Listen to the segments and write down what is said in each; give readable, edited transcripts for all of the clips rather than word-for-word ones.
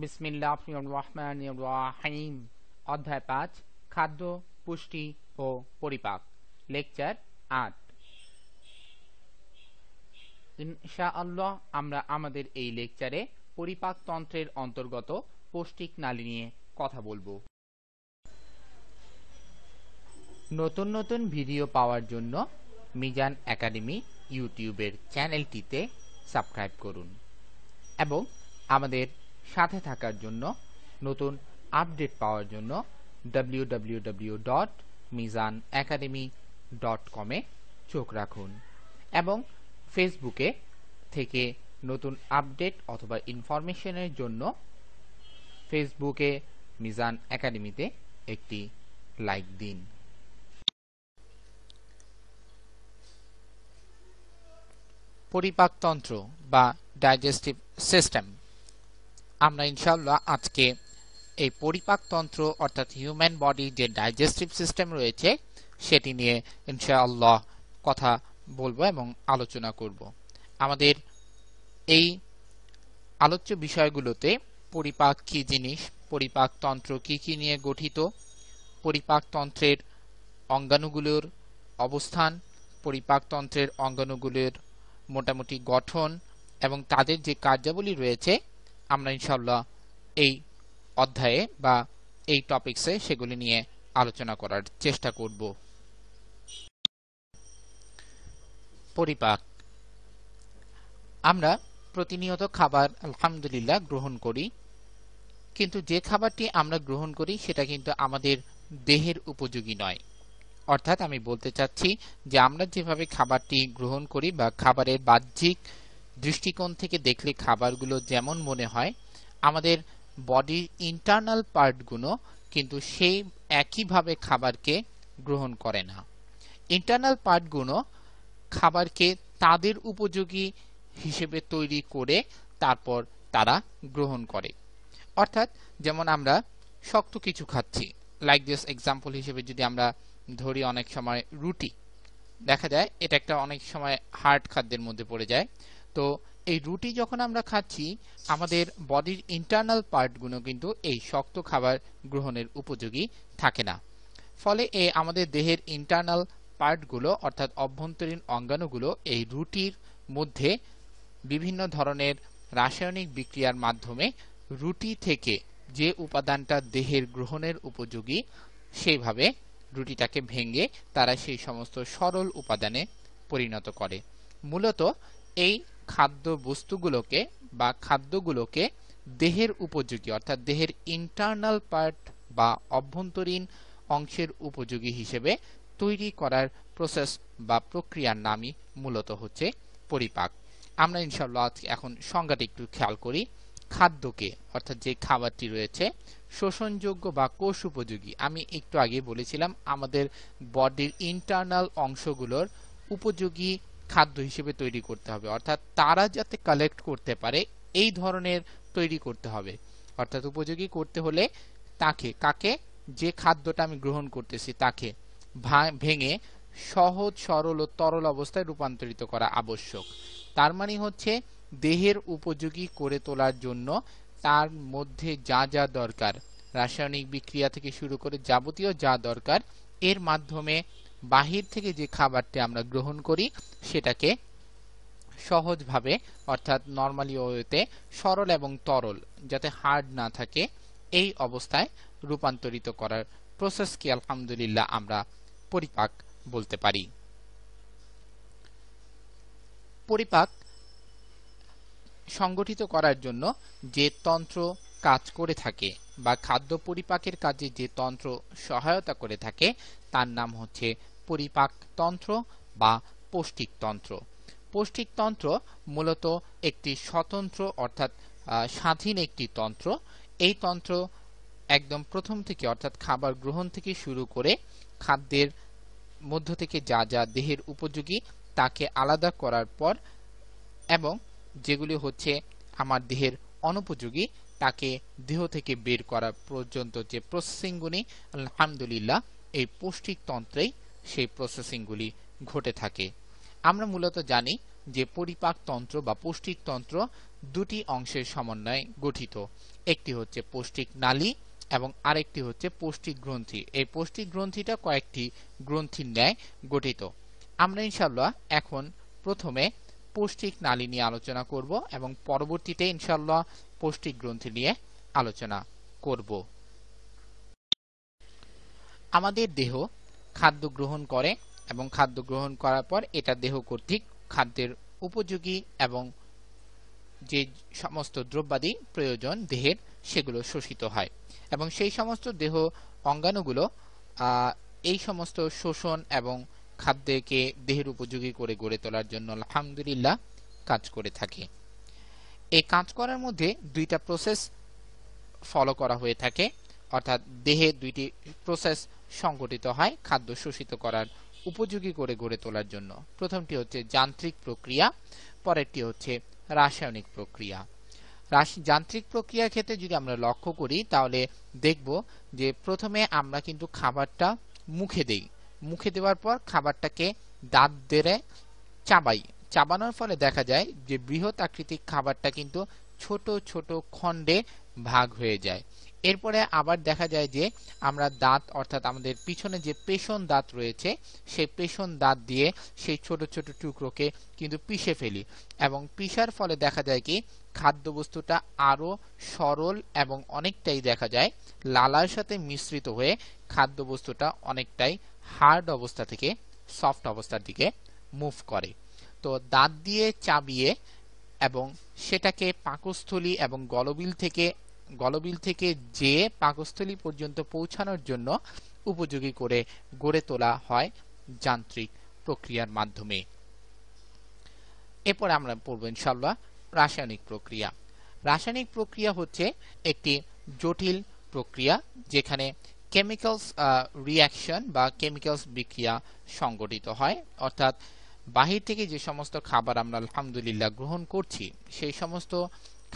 বিসমিল্লাহির রহমানির রহিম। অধ্যায় ৫, খাদ্য, পুষ্টি ও পরিপাক। লেকচার ৮। ইনশাআল্লাহ আমরা আমাদের এই লেকচারে পরিপাক তন্ত্রের অন্তর্গত পৌষ্টিক নালী নিয়ে কথা বলবো। নতুন নতুন ভিডিও পাওয়ার জন্য মিজান একাডেমি ইউটিউবের চ্যানেলটিতে সাবস্ক্রাইব করুন এবং আমাদের সাথে থাকার জন্য নতুন আপডেট পাওয়ার জন্য www.mizanacademy.com এ চোখ রাখুন এবং ফেসবুকে থেকে নতুন আপডেট অথবা ইনফরমেশনের জন্য ফেসবুকে মিজান একাডেমিতে একটি লাইক দিন। পরিপাকতন্ত্র বা ডাইজেস্টিভ সিস্টেম। আমরা ইনশাআল্লাহ আজকে এই পরিপাকতন্ত্র অর্থাৎ হিউম্যান বডি যে ডাইজেস্টিভ সিস্টেম রয়েছে সেটি নিয়ে ইনশাআল্লাহ কথা বলবো এবং আলোচনা করব। আমাদের এই আলোচ্য বিষয়গুলোতে পরিপাক কি জিনিস, পরিপাকতন্ত্র কি নিয়ে গঠিত, পরিপাকতন্ত্রের অঙ্গাণুগুলোর অবস্থান, পরিপাকতন্ত্রের অঙ্গাণুগুলোর মোটামুটি গঠন এবং তাদের যে কার্যাবলী রয়েছে আমরা ইনশাআল্লাহ এই অধ্যায়ে বা এই টপিকসে সেগুলি নিয়ে আলোচনা করার চেষ্টা করব। পরিপাক। আমরা প্রতিনিয়ত খাবার আলহামদুলিল্লাহ গ্রহণ করি, কিন্তু যে খাবারটি আমরা গ্রহণ করি সেটা কিন্তু আমাদের দেহের উপযোগী নয়। অর্থাৎ আমি বলতে চাচ্ছি যে আমরা যেভাবে খাবারটি গ্রহণ করি বা খাবারের বাহ্যিক দৃষ্টিকোণ থেকে দেখলে খাবারগুলো যেমন মনে হয়, আমাদের বডির ইন্টারনাল পার্টগুলো কিন্তু সেই একইভাবে খাবারকে গ্রহণ করে না। ইন্টারনাল পার্টগুলো খাবারকে তাদের উপযোগী হিসেবে তৈরি করে তারপর তারা গ্রহণ করে। অর্থাৎ যেমন আমরা শক্ত কিছু খাচ্ছি, লাইক দিস এক্সাম্পল হিসেবে যদি আমরা ধরি, অনেক সময় রুটি দেখা যায় এটা একটা অনেক সময় হার্ড খাদ্যের মধ্যে পড়ে যায়। তো এই রুটি যখন আমরা খাচ্ছি আমাদের বডির ইন্টারনাল পার্টগুলো কিন্তু এই শক্ত খাবার গ্রহণের উপযোগী থাকে না। ফলে আমাদের দেহের ইন্টারনাল পার্টগুলো অর্থাৎ অভ্যন্তরীণ অঙ্গাণুগুলো এই রুটির মধ্যে বিভিন্ন ধরনের রাসায়নিক বিক্রিয়ার মাধ্যমে রুটি থেকে যে উপাদানটা দেহের গ্রহণের উপযোগী সেইভাবে রুটিটাকে ভেঙে তারা সেই সমস্ত সরল উপাদানে পরিণত করে। মূলত এই খাদ্য বস্তুগুলোকে বা খাদ্যগুলোকে দেহের উপযোগী অর্থাৎ দেহের ইন্টারনাল পার্ট বা অভ্যন্তরীণ অংশের উপযোগী হিসেবে তৈরি করার প্রসেস বা প্রক্রিয়ার নামই মূলত হচ্ছে পরিপাক। আমরা ইনশাআল্লাহ এখন সংজ্ঞাটা একটু খেয়াল করি। খাদ্যকে অর্থাৎ যে খাবারটি রয়েছে শোষণযোগ্য বা কোষ উপযোগী। আমি একটু আগে বলেছিলাম আমাদের বডির ইন্টারনাল অংশগুলোর উপযোগী খাদ্য হিসেবে তৈরি করতে হবে, অর্থাৎ তারা যাতে কালেক্ট করতে পারে এই ধরনের তৈরি করতে হবে। অর্থাৎ উপযোগী করতে হলে কাকে যে খাদ্যটা আমি গ্রহণ করতেছি তাকে ভেঙে সহজ সরল ও তরল অবস্থায় রূপান্তরিত করা আবশ্যক। তার মানে হচ্ছে দেহের উপযোগী করে তোলার জন্য তার মধ্যে যা যা দরকার, রাসায়নিক বিক্রিয়া থেকে শুরু করে যাবতীয় যা দরকার, এর মাধ্যমে বাহির থেকে যে খাবারটি আমরা গ্রহণ করি সেটাকে সহজভাবে অর্থাৎ নরমালি ওয়েতে সরল এবং তরল যাতে হার্ড না থাকে এই অবস্থায় রূপান্তরিত করার প্রসেসকে আলহামদুলিল্লাহ আমরা পরিপাক বলতে পারি। পরিপাক সংগঠিত করার জন্য যে তন্ত্র কাজ করে থাকে বা খাদ্য পরিপাকের কাজে যে তন্ত্র সহায়তা করে থাকে তার নাম হচ্ছে পরিপাক তন্ত্র বা পৌষ্টিক তন্ত্র। পৌষ্টিক তন্ত্র মূলত একটি স্বতন্ত্র অর্থাৎ স্বাধীন একটি তন্ত্র। এই তন্ত্র একদম প্রথম থেকে অর্থাৎ খাবার গ্রহণ থেকে শুরু করে খাদ্যের মধ্য থেকে যা যা দেহের উপযোগী তাকে আলাদা করার পর এবং যেগুলি হচ্ছে আমার দেহের অনুপযোগী তাকে দেহ থেকে বের করা পর্যন্ত যে প্রসেসিংগুলি আলহামদুলিল্লাহ এই পৌষ্টিক তন্ত্রেই সেই প্রসেসিংগুলি ঘটে থাকে। আমরা মূলত জানি যে পরিপাক তন্ত্র বা পৌষ্টিক তন্ত্র দুটি অংশের সমন্বয়ে গঠিত। একটি হচ্ছে পৌষ্টিক নালী এবং আরেকটি হচ্ছে পৌষ্টিক গ্রন্থি। এই পৌষ্টিক গ্রন্থিটা কয়েকটি গ্রন্থির ন্যায় গঠিত। আমরা ইনশাআল্লাহ এখন প্রথমে পৌষ্টিক নালী নিয়ে আলোচনা করব এবং পরবর্তীতে ইনশাআল্লাহ পৌষ্টিক গ্রন্থি নিয়ে আলোচনা করব। আমাদের দেহ খাদ্য গ্রহণ করে এবং খাদ্য গ্রহণ করার পর এটা দেহ কর্তৃক খাদ্যের উপযোগী এবং যে সমস্ত দ্রব্যাদি প্রয়োজন দেহের সেগুলো শোষিত হয় এবং সেই সমস্ত দেহ অঙ্গাণুগুলো এই সমস্ত শোষণ এবং খাদ্যকে দেহের উপযোগী করে গড়ে তোলার জন্য আলহামদুলিল্লাহ কাজ করে থাকে। এই কাজ করার মধ্যে দুইটা প্রসেস ফলো করা হয়ে থাকে, অর্থাৎ দেহে দুইটি প্রসেস সংঘটিত হয় খাদ্য শোষিত করার উপযোগী করে গড়ে তোলার জন্য। প্রথমটি হচ্ছে যান্ত্রিক প্রক্রিয়া, পরেরটি হচ্ছে রাসায়নিক প্রক্রিয়া। যান্ত্রিক প্রক্রিয়ার ক্ষেত্রে যদি আমরা লক্ষ্য করি তাহলে দেখব যে প্রথমে আমরা কিন্তু খাবারটা মুখে দেই, মুখে দেওয়ার পর খাবারটাকে দাঁত দিয়ে চাবাই। চাবানোর ফলে দেখা যায় যে বৃহৎ আকৃতির খাবারটা কিন্তু ছোট ছোট খণ্ডে ভাগ হয়ে যায়। এরপরে আবার দেখা যায় যে আমরা দাঁত অর্থাৎ আমাদের পিছনে যে পেষণ দাঁত রয়েছে সেই পেষণ দাঁত দিয়ে সেই ছোট ছোট টুকরোকে কিন্তু পিষে ফেলি এবং পিষার ফলে দেখা যায় কি খাদ্যবস্তুটা আরো সরল এবং অনেকটাই দেখা যায় লালার সাথে মিশ্রিত হয়ে খাদ্যবস্তুটা অনেকটাই হার্ড অবস্থা থেকে সফট অবস্থার দিকে মুভ করে। তো দাঁত দিয়ে চাবিয়ে এবং সেটাকে পাকস্থলী এবং গলবিল থেকে যে পাকস্থলী পর্যন্ত পৌঁছানোর জন্য উপযোগী করে গড়ে তোলা হয় যান্ত্রিক প্রক্রিয়ার মাধ্যমে। এরপর আমরা পড়ব ইনশাআল্লাহ রাসায়নিক প্রক্রিয়া। রাসায়নিক প্রক্রিয়া হচ্ছে একটি জটিল প্রক্রিয়া যেখানে কেমিক্যালস রিঅ্যাকশন বা কেমিক্যালস বিক্রিয়া সংঘটিত হয়, অর্থাৎ বাহির থেকে যে সমস্ত খাবার আমরা আলহামদুলিল্লাহ গ্রহণ করছি সেই সমস্ত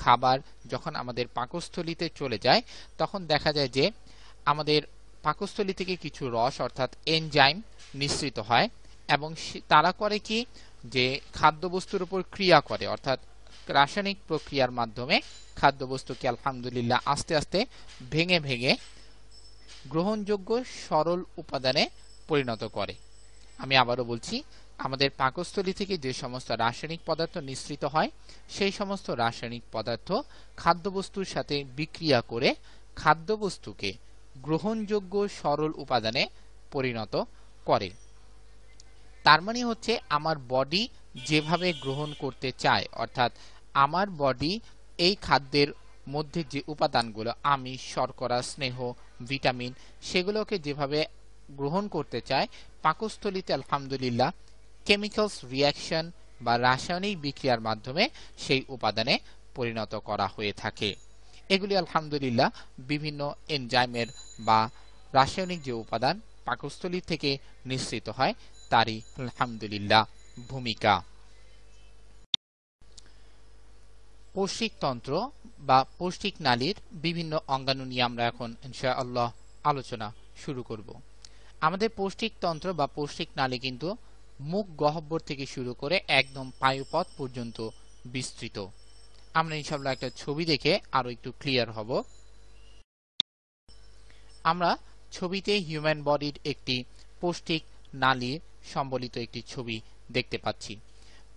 খাবার যখন আমাদের পাকস্থলীতে চলে যায় তখন দেখা যায় যে আমাদের পাকস্থলী থেকে কিছু রস অর্থাৎ এনজাইম নিঃসৃত হয় এবং তারা করে কি যে খাদ্যবস্তুর উপর ক্রিয়া করে, অর্থাৎ রাসায়নিক প্রক্রিয়ার মাধ্যমে খাদ্যবস্তুকে আলহামদুলিল্লাহ আস্তে আস্তে ভেঙে ভেঙে গ্রহণযোগ্য সরল উপাদানে পরিণত করে। আমি আবারও বলছি, আমাদের পাকস্থলী থেকে যে সমস্ত রাসায়নিক পদার্থ নিঃসৃত হয় সেই সমস্ত রাসায়নিক পদার্থ খাদ্যবস্তুর সাথে বিক্রিয়া করে খাদ্যবস্তুকে গ্রহণযোগ্য সরল উপাদানে পরিণত করে। তার মানে হচ্ছে আমার বডি যেভাবে গ্রহণ করতে চায়, অর্থাৎ আমার বডি এই খাদ্যের মধ্যে যে উপাদানগুলো আমিষ, শর্করা, স্নেহ, ভিটামিন সেগুলোকে যেভাবে গ্রহণ করতে চায় পাকস্থলীতে আলহামদুলিল্লাহ কেমিক্যালস রিঅ্যাকশন বা রাসায়নিক বিক্রিয়ার মাধ্যমে সেই উপাদানে পরিণত করা হয়ে থাকে। এগুলি আলহামদুলিল্লাহ বিভিন্ন এনজাইমের বা রাসায়নিক যে উপাদান পাকস্থলী থেকে নিঃসৃত হয় তারই আলহামদুলিল্লাহ ভূমিকা। পৌষ্টিক তন্ত্র বা পৌষ্টিক নালীর বিভিন্ন অঙ্গাণু নিয়ে আমরা এখন ইনশাআল্লাহ আলোচনা শুরু করব। আমাদের পৌষ্টিক তন্ত্র বা পৌষ্টিক নালী কিন্তু মুখ গহ্বর থেকে শুরু করে একদম পায়ুপথ পর্যন্ত বিস্তৃত। আমরা ইনশাআল্লাহ একটা ছবি দেখে আরো একটু ক্লিয়ার হব। আমরা ছবিতে হিউম্যান বডির একটি পৌষ্টিক নালী সম্বলিত একটি ছবি দেখতে পাচ্ছি।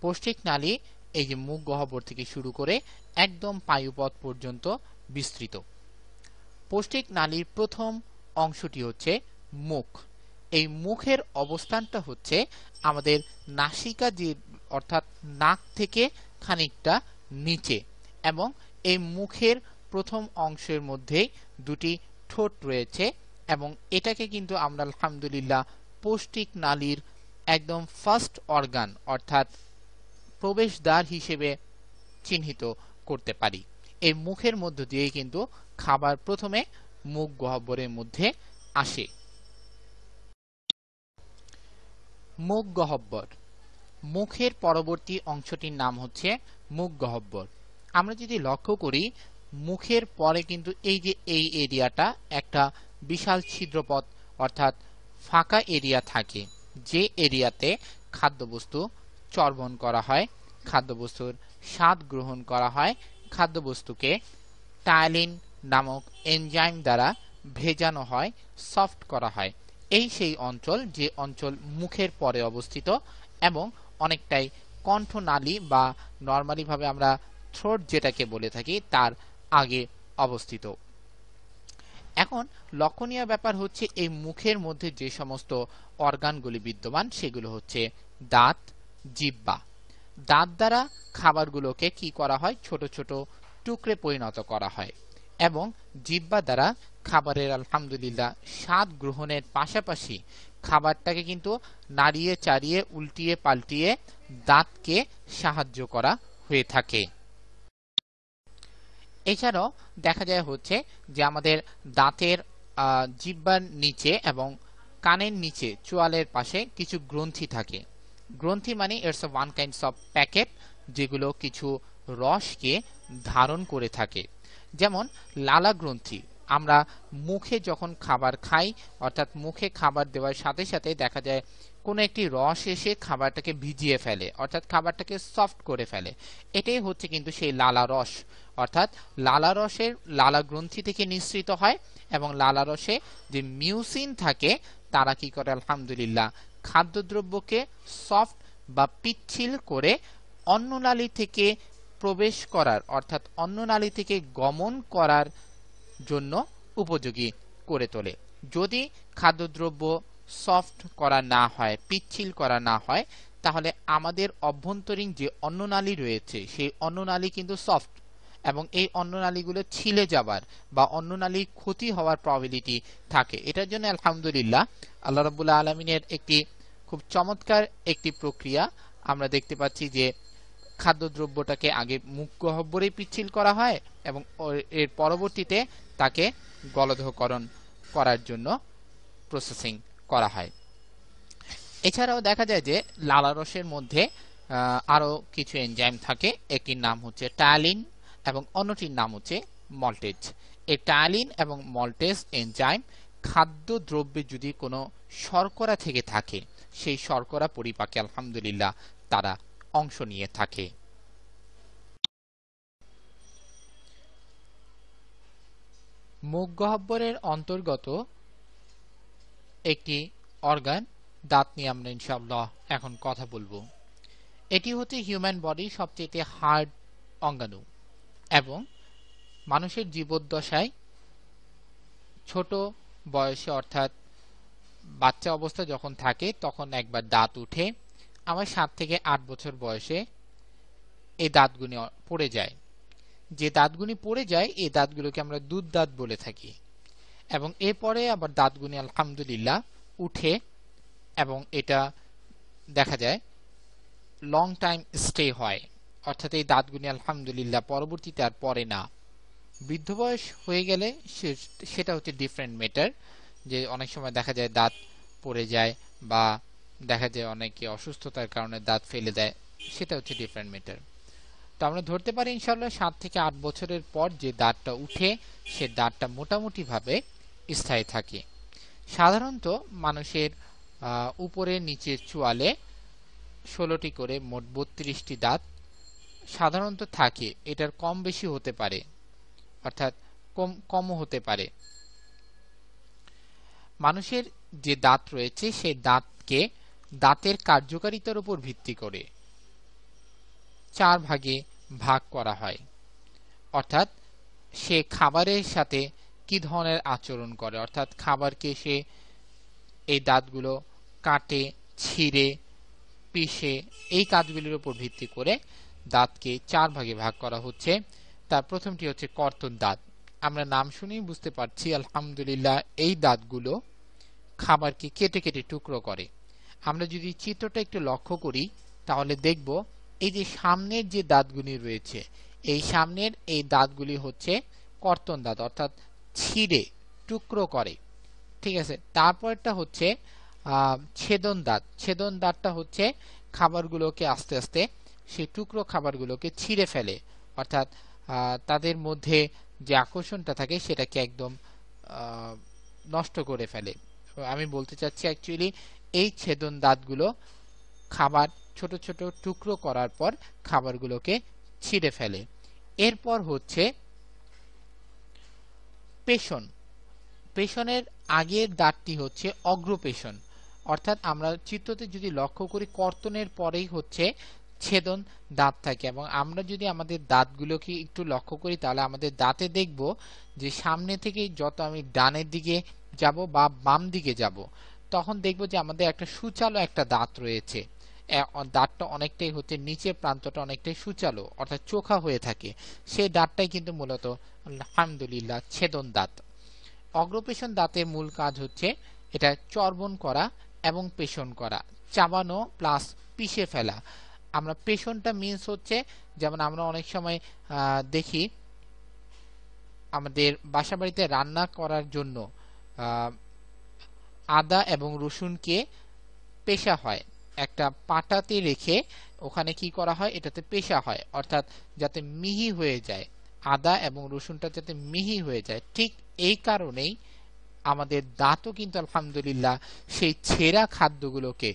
পৌষ্টিক নালী এই যে মুখ গহ্বর থেকে শুরু করে একদম পায়ুপথ পর্যন্ত বিস্তৃত। পৌষ্টিক নালীর প্রথম অংশটি হচ্ছে মুখ। এই মুখের অবস্থানটা হচ্ছে আমাদের নাসিকা যে অর্থাৎ নাক থেকে খানিকটা নিচে এবং এই মুখের প্রথম অংশের মধ্যে দুটি ঠোঁট রয়েছে এবং এটাকে কিন্তু আমরা আলহামদুলিল্লাহ পৌষ্টিক নালীর একদম ফার্স্ট অর্গান অর্থাৎ প্রবেশদ্বার হিসেবে চিহ্নিত করতে পারি। এই মুখের মধ্য দিয়ে কিন্তু খাবার প্রথমে মুখ গহ্বরের মধ্যে আসে। মুখ গহ্বর, মুখের পরবর্তী অংশটির নাম হচ্ছে মুখ গহ্বর। আমরা যদি লক্ষ্য করি মুখের পরে কিন্তু এই যে এই এরিয়াটা একটা বিশাল ছিদ্রপথ অর্থাৎ ফাঁকা এরিয়া থাকে, যে এরিয়াতে খাদ্যবস্তু চর্বণ করা হয়, খাদ্যবস্তুর স্বাদ গ্রহণ করা হয় খাদ্যবস্তুকে টায়ালিন নামক এনজাইম দ্বারা ভেজানো হয়, সফট করা হয়। এই সেই অঞ্চল যে অঞ্চল মুখের পরে অবস্থিত এবং অনেকটাই কণ্ঠনালী বা নরমালি ভাবে আমরা থ্রোট যেটাকে বলে থাকি তার আগে অবস্থিত। এখন লক্ষণীয় ব্যাপার হচ্ছে এই মুখের মধ্যে যে সমস্ত অর্গানগুলি বিদ্যমান সেগুলো হচ্ছে দাঁত, জিহ্বা। দাঁত দ্বারা খাবারগুলোকে কি করা হয়, ছোট ছোট টুকরে পরিণত করা হয় এবং জিহ্বা দ্বারা খাবারের আলহামদুলিল্লাহ স্বাদ গ্রহণের পাশাপাশি খাবারটাকে কিন্তু নাড়িয়ে চাড়িয়ে উল্টিয়ে পাল্টিয়ে দাঁতকে সাহায্য করা হয়ে থাকে। এছাড়াও দেখা যায় হচ্ছে যে আমাদের দাঁতের জিহ্বার নিচে এবং কানের নিচে চোয়ালের পাশে কিছু গ্রন্থি থাকে। গ্রন্থি মানে it's one kinds of packet যেগুলো কিছু রসকে ধারণ করে থাকে। যেমন লালা গ্রন্থি, আমরা মুখে যখন খাবার খাই অর্থাৎ মুখে খাবার দেওয়ার সাথে সাথে দেখা যায় কোনো একটি রস এসে খাবারটাকে ভিজিয়ে ফেলে অর্থাৎ খাবারটাকে সফট করে ফেলে, এটাই হচ্ছে কিন্তু সেই লালা রস। অর্থাৎ লালা রসের লালা গ্রন্থি থেকে নিঃসৃত হয় এবং লালা রসে যে মিউসিন থাকে তারা কি করে আলহামদুলিল্লাহ খাদ্যদ্রব্যকে সফট বা পিচ্ছিল করে অন্ননালী থেকে প্রবেশ করার অর্থাৎ অন্ননালী থেকে গমন করার জন্য উপযোগী করে তোলে। যদি খাদ্যদ্রব্য সফট করা না হয়, পিচ্ছিল করা না হয়, তাহলে আমাদের অভ্যন্তরীণ যে অন্ননালী রয়েছে সেই অন্ননালী কিন্তু সফট এবং এই অন্ননালীগুলো ছিলে যাবার বা অন্ননালীর ক্ষতি হওয়ার প্রবাবিলিটি থাকে। এটার জন্য আলহামদুলিল্লাহ আল্লাহ রাব্বুল আলামিনের একটি খুব চমৎকার একটি প্রক্রিয়া আমরা দেখতে পাচ্ছি যে খাদ্যদ্রব্যটাকে আগে মুখ গহ্বরে পিচ্ছিল করা হয় এবং এর পরবর্তীতে তাকে গলদকরণ করার জন্য প্রসেসিং করা হয়। এছাড়াও দেখা যায় যে লালারসের মধ্যে আরো কিছু এনজাইম থাকে, একটির নাম হচ্ছে টায়ালিন এবং অন্যটির নাম হচ্ছে মল্টেজ। এই টায়ালিন এবং মল্টেজ এনজাইম খাদ্যদ্রব্যে যদি কোনো শর্করা থেকে থাকে সেই শর্করা পরিপাকে আলহামদুলিল্লাহ তারা অংশ নিয়ে থাকে। মুখ গহ্বরের অন্তর্গত একটি অর্গান দাঁত নিয়ে আমরা ইনশাআল্লাহ এখন কথা বলবো। এটি হচ্ছে হিউম্যান বডির সবচেয়ে হার্ড অঙ্গাণু এবং মানুষের জীবদ্দশায় ছোট বয়সে অর্থাৎ বাচ্চা অবস্থা যখন থাকে তখন একবার দাঁত উঠে, আমার 7 থেকে 8 বছর বয়সে এই দাঁতগুলি পড়ে যায়। যে দাঁতগুলি পড়ে যায় এই দাঁতগুলোকে আমরা দুধ দাঁত বলে থাকি এবং এরপরে আবার দাঁতগুলি আলহামদুলিল্লাহ উঠে এবং এটা দেখা যায় লং টাইম স্টে হয়, অর্থাৎ এই দাঁতগুলি আলহামদুলিল্লাহ পরবর্তীতে আর পড়ে না। বৃদ্ধ বয়স হয়ে গেলে সেটা হচ্ছে ডিফারেন্ট ম্যাটার, যে অনেক সময় দেখা যায় দাঁত পড়ে যায় বা দেখা যায় অনেকে অসুস্থতার কারণে দাঁত ফেলে দেয়, সেটা হচ্ছে ডিফারেন্ট ম্যাটার। তো আমরা ধরতে পারি ইনশাআল্লাহ 7 থেকে 8 বছরের পর যে দাঁতটা উঠে সে দাঁতটা মোটামুটি ভাবে স্থায়ী থাকে। সাধারণত মানুষের উপরে নিচের চোয়ালে 16টি করে মোট 32টি দাঁত সাধারণত থাকে। এটার কম বেশি হতে পারে অর্থাৎ কমও হতে পারে। মানুষের যে দাঁত রয়েছে সেই দাঁতকে দাঁতের কার্যকারিতার উপর ভিত্তি করে 4 ভাগে ভাগ করা হয়, অর্থাৎ সে খাবারের সাথে কি ধরনের আচরণ করে, অর্থাৎ খাবারকে সে এই দাঁতগুলো কাটে, ছিঁড়ে, পিষে, এই কাজগুলির উপর ভিত্তি করে দাঁতকে 4 ভাগে ভাগ করা হচ্ছে। তার প্রথমটি হচ্ছে কর্তন দাঁত। আমরা নাম শুনেই বুঝতে পারছি আলহামদুলিল্লাহ এই দাঁতগুলো খাবারকে কেটে কেটে টুকরো করে। আমরা যদি চিত্রটা একটু লক্ষ্য করি তাহলে দেখব এই যে সামনের যে দাঁতগুলি রয়েছে এই সামনের এই দাঁতগুলি হচ্ছে কর্তন দাঁত, অর্থাৎ ছিঁড়ে টুকরো করে, ঠিক আছে। তারপরটা হচ্ছে ছেদন দাঁত। ছেদন দাঁতটা হচ্ছে খাবারগুলোকে আস্তে আস্তে সেই টুকরো খাবারগুলোকে ছিঁড়ে ফেলে, অর্থাৎ তাদের মধ্যে যে আকর্ষণটা থাকে সেটাকে একদম নষ্ট করে ফেলে। আমি বলতে চাচ্ছি অ্যাকচুয়ালি এই ছেদন দাঁতগুলো খাবার ছোট ছোট টুকরো করার পর খাবারগুলোকে ছিঁড়ে ফেলে। এরপর হচ্ছে পেষণ। পেষণের আগের দাঁতটি হচ্ছে অগ্রপেষণ, অর্থাৎ আমরা চিত্রতে যদি লক্ষ্য করি কর্তনের পরেই হচ্ছে ছেদন দাঁত থাকে, এবং আমরা যদি আমাদের দাঁতগুলোকে একটু লক্ষ্য করি তাহলে আমাদের দাঁতে দেখব যে সামনে থেকে যত আমি ডানের দিকে যাব বা বাম দিকে যাব তখন দেখব যে আমাদের একটা সূচালো একটা দাঁত রয়েছে। দাঁতটা অনেকটাই হচ্ছে নিচের প্রান্তটা অনেকটাই সূচালো অর্থাৎ চোখা হয়ে থাকে, সেই দাঁতটাই কিন্তু মূলত আলহামদুলিল্লাহ ছেদন দাঁত। অগ্রপেষণ দাঁতের মূল কাজ হচ্ছে এটা চর্বণ করা এবং পেষণ করা, চাবানো প্লাস পিষে ফেলা। আমরা পেষণটা মিন্স হচ্ছে যেমন আমরা অনেক সময় দেখি আমাদের বাসা বাড়িতে রান্না করার জন্য আদা এবং রসুনকে পেষা হয়, একটা পাটাতে রেখে ওখানে কি করা হয়, এটাতে পেষা হয় অর্থাৎ যাতে মিহি হয়ে যায়, আদা এবং রসুনটা যাতে মিহি হয়ে যায়। ঠিক এই কারণেই আমাদের দাঁতও কিন্তু আলহামদুলিল্লাহ সেই ছেঁড়া খাদ্যগুলোকে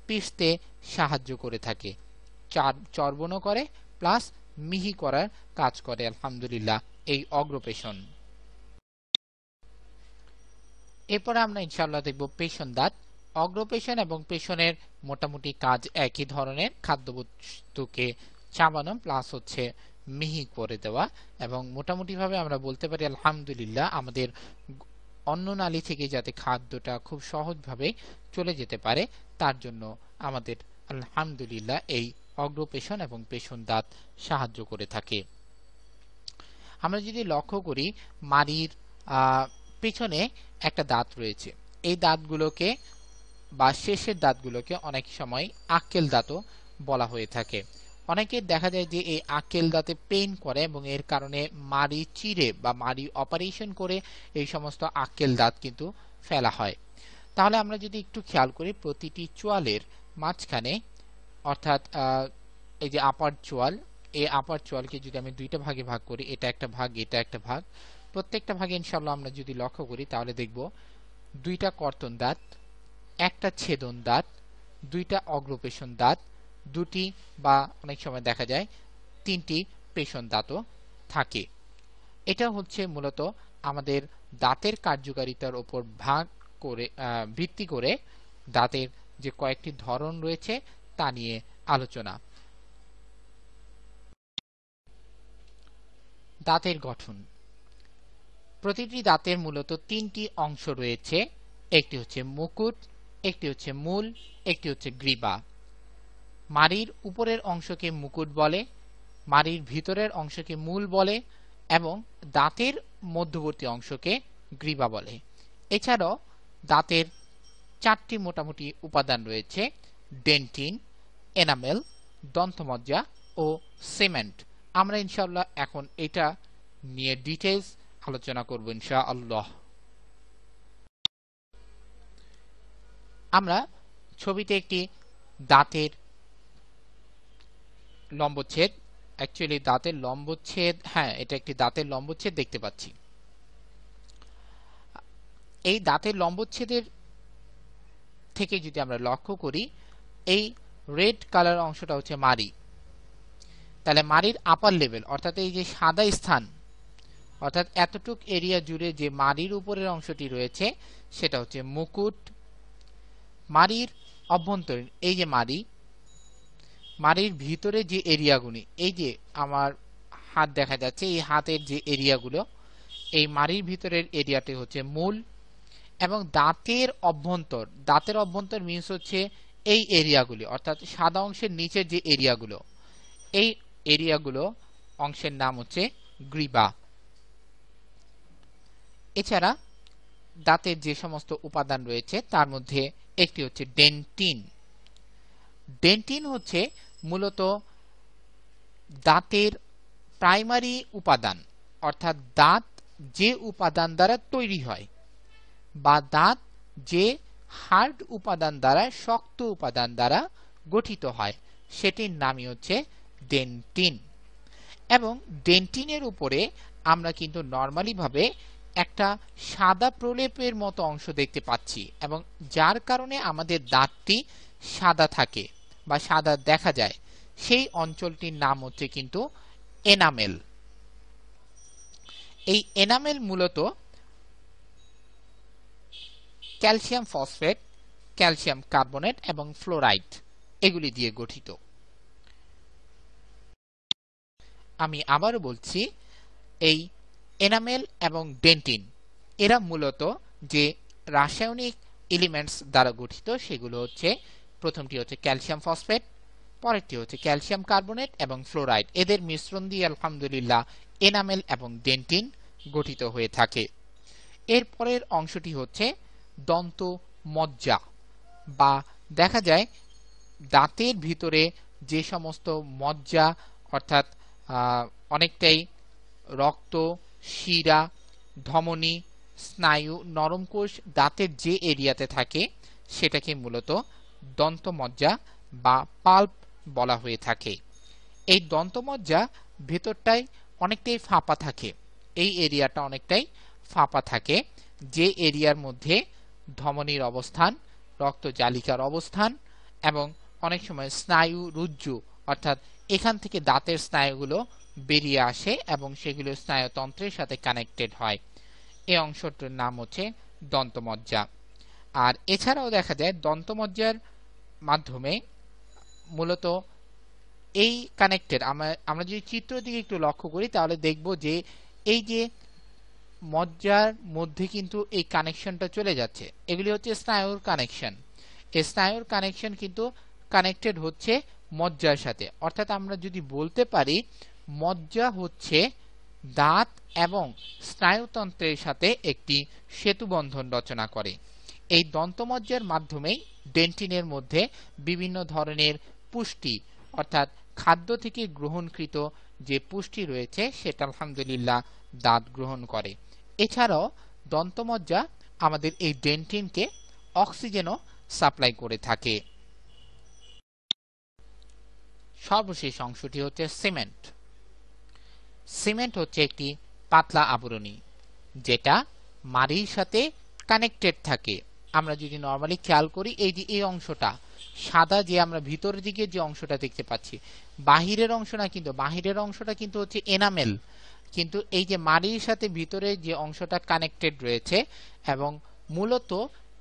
পিষতে সাহায্য করে থাকে, চর্বণও করে প্লাস মিহি করার কাজ করে আলহামদুলিল্লাহ এই অগ্রপেষণ। এরপরে আমরা ইনশাআল্লাহ দেখব পেষণ দাঁত। অগ্রপেষণ এবং পেষণের মোটামুটি কাজ একই ধরনের, খাদ্যবস্তুকে চাবানো প্লাস হচ্ছে মিহি করে দেওয়া, এবং মোটামুটি ভাবে আমরা বলতে পারি আলহামদুলিল্লাহ আমাদের অন্ননালী থেকে যাতে খাদ্যটা খুব সহজভাবে চলে যেতে পারে তার জন্য আমাদের আলহামদুলিল্লাহ এই অগ্রপেষণ এবং পেষণ দাঁত সাহায্য করে থাকে। আমরা যদি লক্ষ্য করি মাড়ির পেছনে একটা দাঁত রয়েছে, এই দাঁতগুলোকে বা শেষের দাঁতগুলোকে অনেক সময় আক্কেল দাঁতও বলা হয়ে থাকে। অনেকের দেখা যায় যে এই আক্কেল দাঁতে পেইন করে এবং এর কারণে মাড়ি চিরে বা মাড়ি অপারেশন করে এই সমস্ত আক্কেল দাঁত কিন্তু ফেলা হয়। তাহলে আমরা যদি একটু খেয়াল করি প্রতিটি চোয়ালের মাঝখানে অর্থাৎ এই যে আপার চোয়াল, এই আপার চোয়ালকে যদি আমি দুইটা ভাগে ভাগ করি, এটা একটা ভাগ এটা একটা ভাগ, প্রত্যেকটা ভাগে ইনশাআল্লাহ আমরা যদি লক্ষ্য করি তাহলে দেখব দুইটা কর্তন দাঁত, একটা ছেদন দাঁত, দুইটা অগ্রপেষণ দাঁত, দুটি বা অনেক সময় দেখা যায় তিনটি পেষণ দাঁতও থাকে। এটা হচ্ছে মূলত আমাদের দাঁতের কার্যকারিতার উপর ভিত্তি করে দাঁতের যে কয়েকটি ধরন রয়েছে তা নিয়ে আলোচনা। দাঁতের গঠন। প্রতিটি দাঁতের মূলত তিনটি অংশ রয়েছে, একটি হচ্ছে মুকুট, একটি হচ্ছে মূল, একটি হচ্ছে গ্রীবা। মাড়ির উপরের অংশকে মুকুট বলে, মাড়ির ভিতরের অংশকে মূল বলে এবং দাঁতের মধ্যবর্তী অংশকে গ্রীবা বলে। এছাড়াও দাঁতের চারটি মোটামুটি উপাদান রয়েছে, ডেন্টিন, এনামেল, দন্তমজ্জা ও সিমেন্ট। আমরা ইনশাআল্লাহ এখন এটা নিয়ে ডিটেইলস আলোচনা করব ইনশাআল্লাহ। আমরা ছবিতে একটি দাঁতের লম্বচ্ছেদ, অ্যাকচুয়ালি দাঁতের লম্বচ্ছেদ, হ্যাঁ এটা একটি দাঁতের লম্বচ্ছেদ দেখতে পাচ্ছি। এই দাঁতের লম্বচ্ছেদের থেকে যদি আমরা লক্ষ্য করি এই রেড কালার অংশটা হচ্ছে মাড়ি, তাহলে মাড়ির আপার লেভেল অর্থাৎ এই যে সাদা স্থান অর্থাৎ এতটুক এরিয়া জুড়ে যে মাড়ির উপরের অংশটি রয়েছে সেটা হচ্ছে মুকুট। মাড়ির অভ্যন্তরীণ এই যে মাড়ির ভিতরে যে এরিয়াগুলি, এই যে আমার হাত দেখা যাচ্ছে, এই হাতের যে এরিয়াগুলো, এই মাড়ির ভিতরের এরিয়াটি হচ্ছে মূল। এবং দাঁতের অভ্যন্তর মিন্স হচ্ছে এই এরিয়াগুলি অর্থাৎ সাদা অংশের নিচের যে এরিয়াগুলো, এই এরিয়াগুলো অংশের নাম হচ্ছে গ্রীবা। এছাড়া দাঁতের যে সমস্ত উপাদান রয়েছে তার মধ্যে একটি হচ্ছে ডেন্টিন। ডেন্টিন হচ্ছে মূলত দাঁতের প্রাইমারি উপাদান অর্থাৎ দাঁত যে উপাদান দ্বারা তৈরি হয় বা দাঁত যে হার্ড উপাদান দ্বারা, শক্ত উপাদান দ্বারা গঠিত হয় সেটির নামই হচ্ছে ডেন্টিন। এবং ডেন্টিনের উপরে আমরা কিন্তু নরমালি ভাবে একটা সাদা প্রলেপের মতো অংশ দেখতে পাচ্ছি এবং যার কারণে আমাদের দাঁতটি সাদা থাকে বা সাদা দেখা যায়, সেই অঞ্চলটির নাম হচ্ছে কিন্তু এনামেল। এই এনামেল মূলত ক্যালসিয়াম ফসফেট, ক্যালসিয়াম কার্বনেট এবং ফ্লোরাইড এগুলি দিয়ে গঠিত। আমি আবারও বলছি, এই এনামেল এবং ডেন্টিন এরা মূলত যে রাসায়নিক এলিমেন্টস দ্বারা গঠিত সেগুলো হচ্ছে, প্রথমটি হচ্ছে ক্যালসিয়াম ফসফেট, পরেরটি হচ্ছে ক্যালসিয়াম কার্বনেট এবং ফ্লোরাইড। এদের মিশ্রণ দিয়ে আলহামদুলিল্লাহ এনামেল এবং ডেন্টিন গঠিত হয়ে থাকে। এর পরের অংশটি হচ্ছে দন্ত মজ্জা, বা দেখা যায় দাঁতের ভিতরে যে সমস্ত মজ্জা অর্থাৎ অনেকটাই রক্ত, শিরা, ধমনী, স্নায়ু, নরম কোষ দাঁতের যে এরিয়াতে থাকে সেটাকে মূলত দন্তমজ্জা বা পাল্প বলা হয়ে থাকে। এই দন্তমজ্জা ভেতরটায় অনেকটাই ফাঁপা থাকে, এই এরিয়াটা অনেকটাই ফাঁপা থাকে, যে এরিয়ার মধ্যে ধমনীর অবস্থান, রক্তজালিকার অবস্থান এবং অনেক সময় স্নায়ু রজ্জু অর্থাৎ এখান থেকে দাঁতের স্নায়ুগুলো বেরিয়ে আসে এবং সেগুলো স্নায়ুতন্ত্রের সাথে কানেক্টেড হয়। এই অংশটার নাম হচ্ছে দন্তমজ্জা। আর এছাড়াও দেখা যায় দন্তমজ্জার মাধ্যমে মূলত এই কানেক্টেড, আমরা যদি চিত্র দিকে একটু লক্ষ্য করি তাহলে দেখব যে এই যে মজ্জার মধ্যে কিন্তু এই কানেকশনটা চলে যাচ্ছে, এগুলি হচ্ছে স্নায়ুর কানেকশন। এই স্নায়ুর কানেকশন কিন্তু কানেক্টেড হচ্ছে মজ্জার সাথে, অর্থাৎ আমরা যদি বলতে পারি মজ্জা হচ্ছে দাঁত এবং স্নায়ুতন্ত্রের সাথে একটি সেতুবন্ধন রচনা করে। এই দন্তমজ্জার মাধ্যমেই ডেন্টিনের মধ্যে বিভিন্ন ধরনের পুষ্টি অর্থাৎ খাদ্য থেকে গ্রহণকৃত যে পুষ্টি রয়েছে সেটা আলহামদুলিল্লাহ দাঁত গ্রহণ করে। এছাড়াও দন্তমজ্জা আমাদের এই ডেন্টিনকে অক্সিজেনও সাপ্লাই করে থাকে। সর্বশেষ অংশটি হচ্ছে সিমেন্ট। সিমেন্ট হচ্ছে একটি পাতলা আবরণী যেটা মাড়ির সাথে কানেক্টেড থাকে। আমরা যদি নরমালি খেয়াল করি, এই যে এই অংশটা সাদা, যে আমরা ভিতরের দিকে যে অংশটা দেখতে পাচ্ছি, বাহিরের অংশ না, কিন্তু বাহিরের অংশটা কিন্তু হচ্ছে এনামেল, কিন্তু এই যে মাড়ির সাথে ভিতরে যে অংশটা কানেক্টেড রয়েছে, এবং মূলত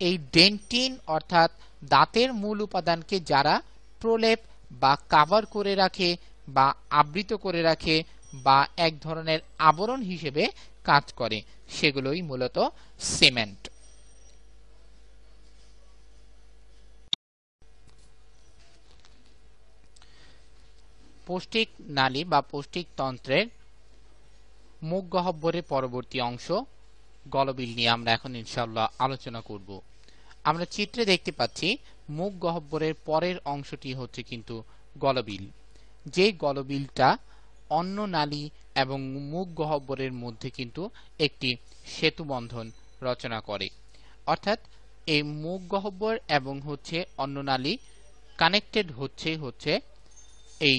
এই ডেন্টিন অর্থাৎ দাঁতের মূল উপাদানকে যারা প্রলেপ বা কাভার করে রাখে বা আবৃত করে রাখে বা এক ধরনের আবরণ হিসেবে কাজ করে, সেগুলোই মূলত সিমেন্ট। পৌষ্টিক নালী বা পৌষ্টিক তন্ত্রের মুখ গহ্বরের পরবর্তী অংশ গলবিল নিয়ে আমরা এখন ইনশাআল্লাহ আলোচনা করব। আমরা চিত্রে দেখতে পাচ্ছি মুখ গহ্বরের পরের অংশটি হচ্ছে কিন্তু গলবিল, যে গলবিলটা অন্ন নালী এবং মুখ গহ্বরের মধ্যে কিন্তু একটি সেতুবন্ধন রচনা করে। অর্থাৎ এই মুখ গহ্বর এবং হচ্ছে অন্ন নালী কানেক্টেড হচ্ছে এই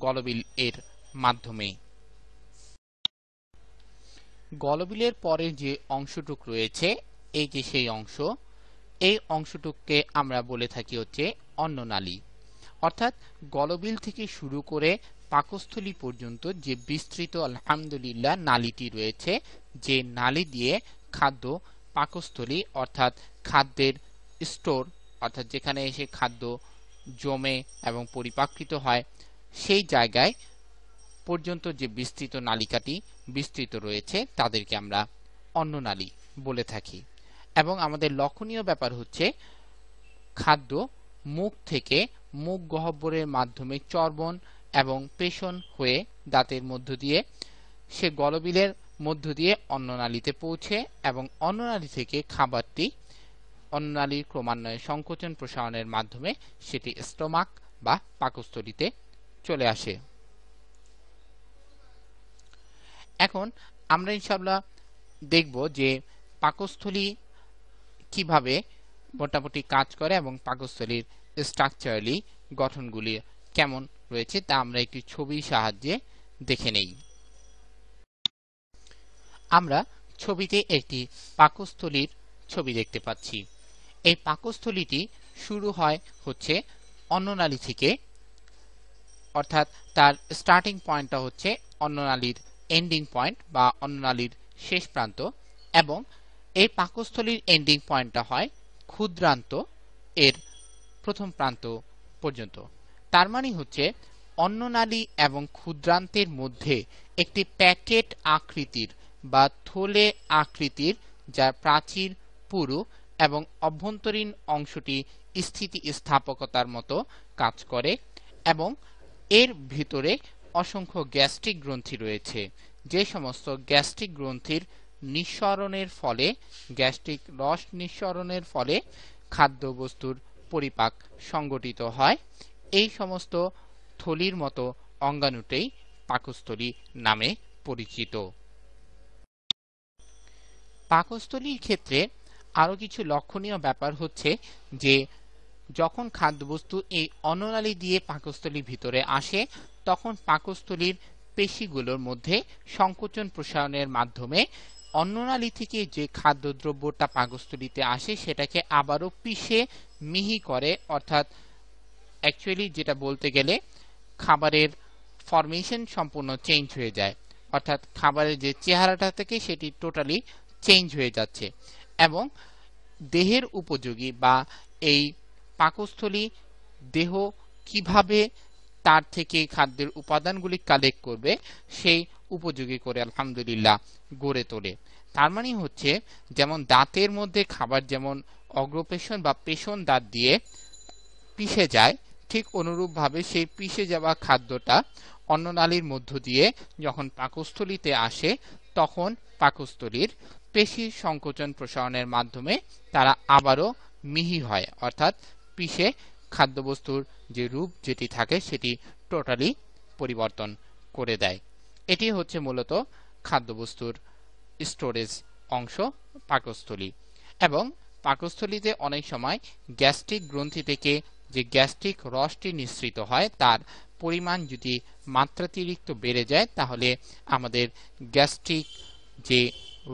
গলবিল এর মাধ্যমে। গলবিলের পরে যে অংশটুক রয়েছে, এই যে সেই অংশ, এই অংশটুককে আমরা বলে থাকি হচ্ছে অন্ননালী। অর্থাৎ গলবিল থেকে শুরু করে পাকস্থলী পর্যন্ত যে বিস্তৃত আলহামদুলিল্লাহ নালীটি রয়েছে, যে নালী দিয়ে খাদ্য পাকস্থলী অর্থাৎ খাদ্যের স্টোর অর্থাৎ যেখানে এসে খাদ্য জমে এবং পরিপাকৃত হয়, সেই জায়গায় পর্যন্ত যে বিস্তৃত নালিকাটি বিস্তৃত রয়েছে তাদেরকে আমরা অন্ননালী বলে থাকি। এবং আমাদের লক্ষণীয় ব্যাপার হচ্ছে খাদ্য মুখ থেকে মুখ গহ্বরের মাধ্যমে চর্বণ এবং পেষণ হয়ে দাঁতের মধ্য দিয়ে সে গলবিলের মধ্য দিয়ে অন্ননালীতে পৌঁছে এবং অন্ননালী থেকে খাবারটি অন্ননালীর ক্রমান্বয়ে সংকোচন প্রসারণের মাধ্যমে সেটি স্টোমাক বা পাকস্থলীতে চলে আসে। এখন আমরা ইনশাআল্লাহ দেখব যে পাকস্থলী কিভাবে মোটামুটি কাজ করে এবং পাকস্থলীর স্ট্রাকচারালি গঠনগুলি কেমন রয়েছে তা আমরা একটি ছবির সাহায্যে দেখে নেই। আমরা ছবিতে একটি পাকস্থলীর ছবি দেখতে পাচ্ছি। এই পাকস্থলীটি শুরু হয় হচ্ছে অন্ননালী থেকে, অর্থাৎ তার স্টার্টিং পয়েন্টটা হচ্ছে অন্ননালীর এন্ডিং পয়েন্ট বা অন্ননালীর শেষ প্রান্ত, এবং এই পাকস্থলীর এন্ডিং পয়েন্টটা হয় ক্ষুদ্রান্ত এর প্রথম প্রান্ত পর্যন্ত। তার মানে হচ্ছে অন্ননালী এবং ক্ষুদ্রান্তের মধ্যে একটি প্যাকেট আকৃতির বা থলে আকৃতির, যার প্রাচীর পুরু এবং অভ্যন্তরীণ অংশটি স্থিতিস্থাপকতার মতো কাজ করে, এবং এর ভিতরে অসংখ্য গ্যাস্ট্রিক গ্রন্থি রয়েছে, যে সমস্ত গ্যাস্ট্রিক গ্রন্থির নিঃসরণের ফলে, গ্যাস্ট্রিক রস নিঃসরণের ফলে খাদ্যবস্তুর পরিপাক সংগঠিত হয়। এই সমস্ত থলির মতো অঙ্গাণুটাই পাকস্থলী নামে পরিচিত। পাকস্থলীর ক্ষেত্রে আরো কিছু লক্ষণীয় ব্যাপার হচ্ছে যে যখন খাদ্যবস্তু এই অন্ননালী দিয়ে পাকস্থলীর ভিতরে আসে, তখন পাকস্থলীর পেশিগুলোর মধ্যে সংকোচন প্রসারণের মাধ্যমে অন্ননালী থেকে যে খাদ্যদ্রব্যটা পাকস্থলীতে আসে সেটাকে আবারও পিষে মিহি করে, অর্থাৎ অ্যাকচুয়ালি যেটা বলতে গেলে খাবারের ফরমেশন সম্পূর্ণ চেঞ্জ হয়ে যায়, অর্থাৎ খাবারের যে চেহারাটা থেকে সেটি টোটালি চেঞ্জ হয়ে যাচ্ছে। এবং দেহের উপযোগী বা এই পাকস্থলী দেহ কিভাবে তার থেকে খাদ্যের উপাদানগুলি কালেক্ট করবে সেই উপযোগী করে আলহামদুলিল্লাহ গড়ে তোলে। তার মানে হচ্ছে যেমন দাঁতের মধ্যে খাবার যেমন অগ্রপেশন বা পেশন দাঁত দিয়ে পিষে যায়, ঠিক অনুরূপভাবে সেই পিষে যাওয়া খাদ্যটা অন্ননালীর মধ্য দিয়ে যখন পাকস্থলীতে আসে, তখন পাকস্থলীর পেশি সংকোচন প্রসারণের মাধ্যমে তারা আবারও মিহি হয়, অর্থাৎ পিষে খাদ্যবস্তুর যে রূপ যেটি থাকে সেটি টোটালি পরিবর্তন করে দেয়। এটি হচ্ছে মূলত খাদ্যবস্তুর স্টোরেজ অংশ পাকস্থলী। এবং পাকস্থলীতে অনেক সময় গ্যাস্ট্রিক গ্রন্থি থেকে যে গ্যাস্ট্রিক রসটি নিঃসৃত হয় তার পরিমাণ যদি মাত্রাতিরিক্ত বেড়ে যায়, তাহলে আমাদের গ্যাস্ট্রিক যে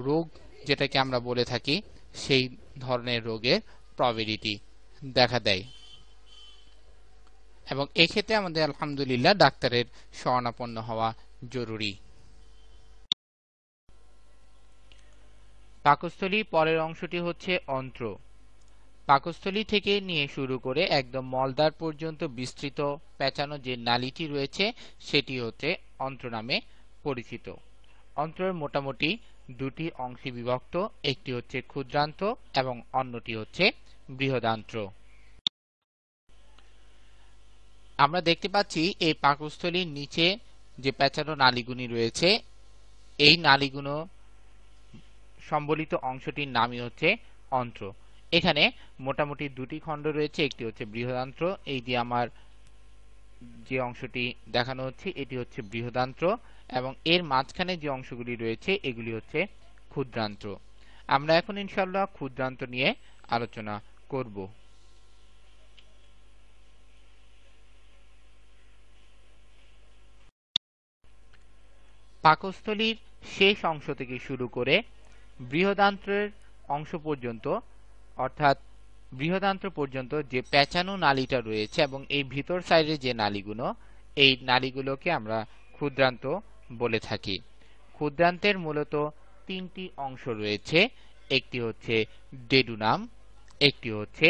রোগ যেটাকে আমরা বলে থাকি সেই ধরনের রোগের প্রববিলিটি দেখা দেয়, এবং এক্ষেত্রে আমাদের আলহামদুলিল্লাহ ডাক্তারের শরণাপন্ন হওয়া জরুরি। পাকস্থলী পরের অংশটি হচ্ছে অন্ত্র। পাকস্থলী থেকে নিয়ে শুরু করে একদম মলদ্বার পর্যন্ত বিস্তৃত পেঁচানো যে নালীটি রয়েছে সেটি হচ্ছে অন্ত্র নামে পরিচিত। অন্ত্রের মোটামুটি দুটি অংশে বিভক্ত, একটি হচ্ছে ক্ষুদ্রান্ত্র এবং অন্যটি হচ্ছে বৃহদান্ত্র। আমরা দেখতে পাচ্ছি এই পাকস্থলীর নিচে যে পেঁচানো নালীগুলি রয়েছে, এই নালীগুলো সম্বলিত অংশটির নামই হচ্ছে অন্ত্র। এখানে মোটামুটি দুটি খণ্ড রয়েছে, একটি হচ্ছে বৃহদান্ত্র, এই যে আমার যে অংশটি দেখানো হচ্ছে এটি হচ্ছে বৃহদান্ত্র, এবং এর মাঝখানে যে অংশগুলি রয়েছে এগুলি হচ্ছে ক্ষুদ্রান্ত্র। আমরা এখন ইনশাআল্লাহ ক্ষুদ্রান্ত্র নিয়ে আলোচনা করব। পাকস্থলীর শেষ অংশ থেকে শুরু করে বৃহদান্ত্রের অংশ পর্যন্ত, অর্থাৎ বৃহদান্ত্র পর্যন্ত যে পেঁচানো নালীটা রয়েছে এবং এই ভিতর সাইডে যে নালীগুলো, এই নালীগুলোকে আমরা ক্ষুদ্রান্ত বলে থাকি। ক্ষুদ্রান্তের মূলত তিনটি অংশ রয়েছে, একটি হচ্ছে ডেডুনাম, একটি হচ্ছে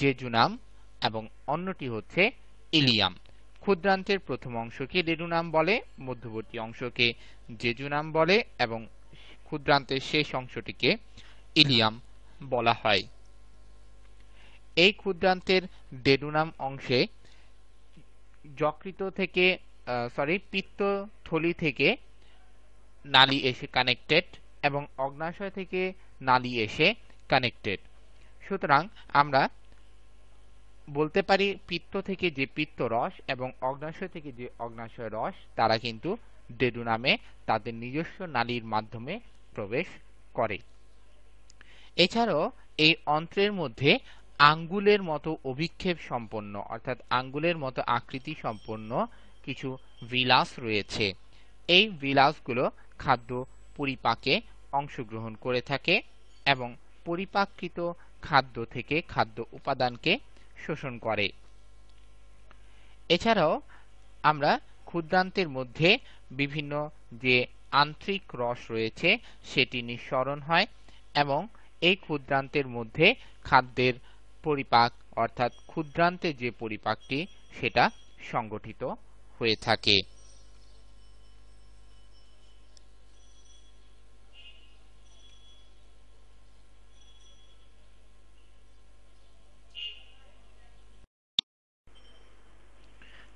জেজুনাম এবং অন্যটি হচ্ছে ইলিয়াম। ক্ষুদ্রান্তের প্রথম অংশকে ডেডুনাম বলে, মধ্যবর্তী অংশকে জেজুনাম বলে এবং ক্ষুদ্রান্তের শেষ অংশটিকে ইলিয়াম বলা হয়। এই ক্ষুদ্রান্তের ডেডুনাম অংশে যকৃত থেকে পিত্তথলি থেকে নালী এসে কানেক্টেড এবং অগ্নাশয় থেকে নালী এসে কানেক্টেড। সুতরাং আমরা বলতে পারি পিত্ত থেকে যে পিত্ত রস এবং অগ্নাশয় থেকে যে অগ্নাশয় রস তারা কিন্তু ডেডুনামে তাদের নিজস্ব নালীর মাধ্যমে প্রবেশ করে। এছাড়াও এই অন্ত্রের মধ্যে আঙ্গুলের মতো অভিক্ষেপ সম্পন্ন, অর্থাৎ আঙ্গুলের মতো আকৃতি সম্পন্ন কিছু ভিলাস রয়েছে। এই ভিলাসগুলো খাদ্য পরিপাকে অংশগ্রহণ করে থাকে এবং পরিপাককৃত খাদ্য থেকে খাদ্য উপাদানকে শোষণ করে। এছাড়াও আমরা ক্ষুদ্রান্তের মধ্যে বিভিন্ন যে আন্তরিক রস রয়েছে সেটি নিঃসরণ হয় এবং এই ক্ষুদ্রান্তের মধ্যে খাদ্যের পরিপাক অর্থাৎ ক্ষুদ্রান্তে যে পরিপাকটি সেটা সংগঠিত হয়ে থাকে।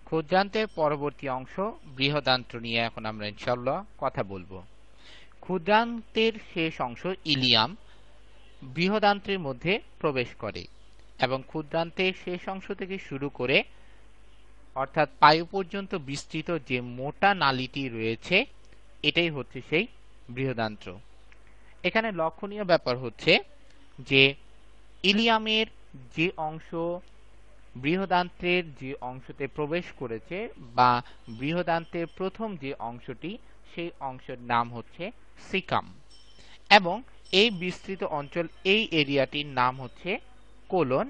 ক্ষুদ্রান্তের পরবর্তী অংশ বৃহদান্ত্র নিয়ে এখন আমরা ইনশাআল্লাহ কথা বলবো। ক্ষুদ্রান্তের শেষ অংশ ইলিয়াম বৃহদান্ত্রের মধ্যে প্রবেশ করে এবং ক্ষুদ্রান্তের শেষ অংশ থেকে শুরু করে অর্থাৎ পায়ু পর্যন্ত বিস্তৃত যে মোটা নালীটি রয়েছে এটাই হচ্ছে সেই বৃহদান্ত্র। এখানে লক্ষণীয় ব্যাপার হচ্ছে যে ইলিয়ামের যে অংশ বৃহদান্ত্রের যে অংশতে প্রবেশ করেছে বা বৃহদান্ত্রের প্রথম যে অংশটি সেই অংশের নাম হচ্ছে সিকাম এবং এই বিস্তৃত অঞ্চল এই এরিয়াটির নাম হচ্ছে কোলন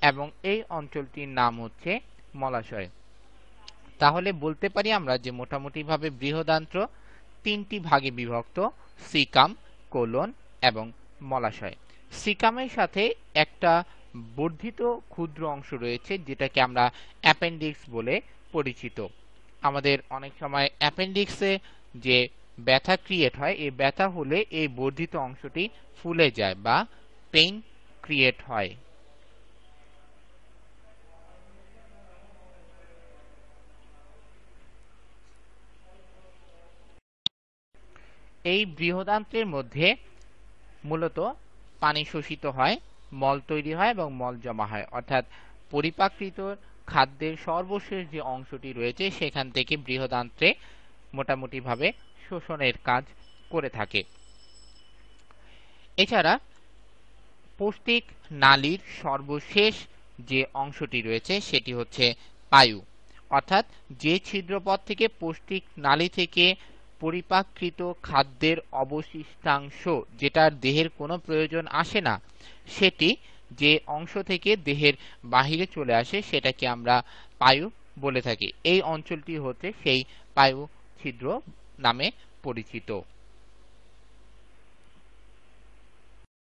এবং এই অঞ্চলটির নাম হচ্ছে মলাশয়। তাহলে বলতে পারি আমরা যে মোটামুটি ভাবে বৃহদান্ত্র তিনটি ভাগে বিভক্ত, সিকাম, কোলন এবং মলাশয়। সিকামের সাথে একটা বর্ধিত ক্ষুদ্র অংশ রয়েছে যেটাকে আমরা অ্যাপেন্ডিক্স বলে পরিচিত। আমাদের অনেক সময় অ্যাপেন্ডিক্সে যে ব্যথা ক্রিয়েট হয়, এই ব্যথা হলে এই বর্ধিত অংশটি ফুলে যায় বা পেইন ক্রিয়েট হয়। এই বৃহদান্ত্রের মধ্যে মূলত পানি শোষিত হয়, মল তৈরি হয় এবং মল জমা হয়, অর্থাৎ পরিপাকৃত খাদ্যের সর্বশেষ যে অংশটি রয়েছে সেখান থেকে বৃহদান্ত্রে মোটামুটি ভাবে শোষণের কাজ করে থাকে। এছাড়া পৌষ্টিক নালীর সর্বশেষ যে অংশটি রয়েছে সেটি হচ্ছে পায়ু, অর্থাৎ যে ছিদ্রপথ থেকে পৌষ্টিক নালী থেকে পরিপাকৃত খাদ্যের অবশিষ্টাংশ যেটার দেহের কোনো প্রয়োজন আসে না সেটি যে অংশ থেকে দেহের বাহিরে চলে আসে সেটাকে আমরা পায়ু বলে থাকি। এই অঞ্চলটি হচ্ছে সেই পায়ু ছিদ্র নামে পরিচিত।